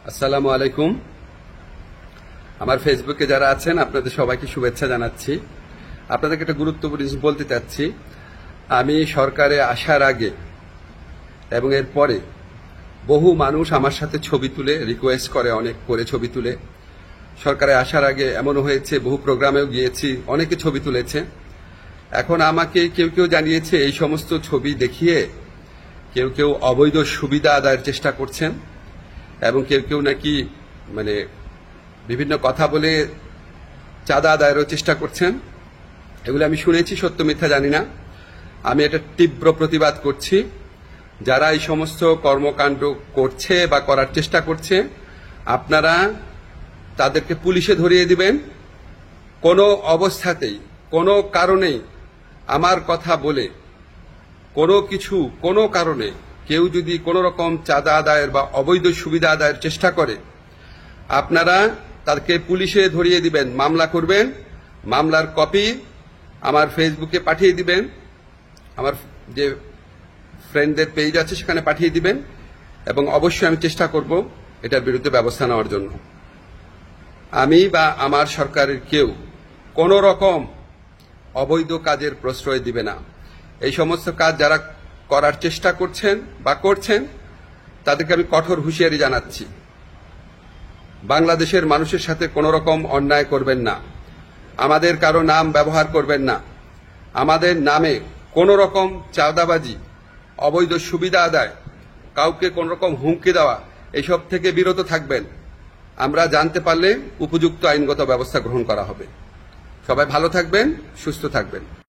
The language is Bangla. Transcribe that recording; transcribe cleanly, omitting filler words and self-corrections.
আসসালামু আলাইকুম। আমার ফেসবুকে যারা আছেন আপনাদের সবাইকে শুভেচ্ছা জানাচ্ছি। আপনাদেরকে একটা গুরুত্বপূর্ণ জিনিস বলতে চাচ্ছি। আমি সরকারে আসার আগে এবং এর পরে বহু মানুষ আমার সাথে ছবি তুলে রিকোয়েস্ট করে, অনেক করে ছবি তুলে। সরকারে আসার আগে এমনও হয়েছে, বহু প্রোগ্রামেও গিয়েছি, অনেকে ছবি তুলেছে। এখন আমাকে কেউ কেউ জানিয়েছে এই সমস্ত ছবি দেখিয়ে কেউ কেউ অবৈধ সুবিধা আদায়ের চেষ্টা করছেন এবং কেউ কেউ নাকি বিভিন্ন কথা বলে চাঁদা আদায়েরও চেষ্টা করছেন। এগুলো আমি শুনেছি, সত্য মিথ্যা জানি না। আমি এটা তীব্র প্রতিবাদ করছি। যারা এই সমস্ত কর্মকাণ্ড করছে বা করার চেষ্টা করছে, আপনারা তাদেরকে পুলিশে ধরিয়ে দিবেন। কোনো অবস্থাতেই, কোনো কারণেই আমার কথা বলে কোনো কারণে কেউ যদি কোনো রকম চাঁদা আদায়ের বা অবৈধ সুবিধা আদায়ের চেষ্টা করে, আপনারা তাদেরকে পুলিশে ধরিয়ে দিবেন, মামলা করবেন। মামলার কপি আমার ফেসবুকে পাঠিয়ে দিবেন, আমার যে ফ্রেন্ডদের পেজ আছে সেখানে পাঠিয়ে দিবেন, এবং অবশ্যই আমি চেষ্টা করব এটার বিরুদ্ধে ব্যবস্থা নেওয়ার জন্য। আমি বা আমার সরকারের কেউ কোনো রকম অবৈধ কাজের প্রশ্রয় দিবে না। এই সমস্ত কাজ যারা করার চেষ্টা করছেন বা করছেন তাদেরকে আমি কঠোর হুঁশিয়ারি জানাচ্ছি। বাংলাদেশের মানুষের সাথে কোনো রকম অন্যায় করবেন না, আমাদের কারো নাম ব্যবহার করবেন না, আমাদের নামে কোনো রকম চাঁদাবাজি, অবৈধ সুবিধা আদায়, কাউকে কোনো রকম হুমকি দেওয়া, এসব থেকে বিরত থাকবেন। আমরা জানতে পারলে উপযুক্ত আইনগত ব্যবস্থা গ্রহণ করা হবে। সবাই ভালো থাকবেন, সুস্থ থাকবেন।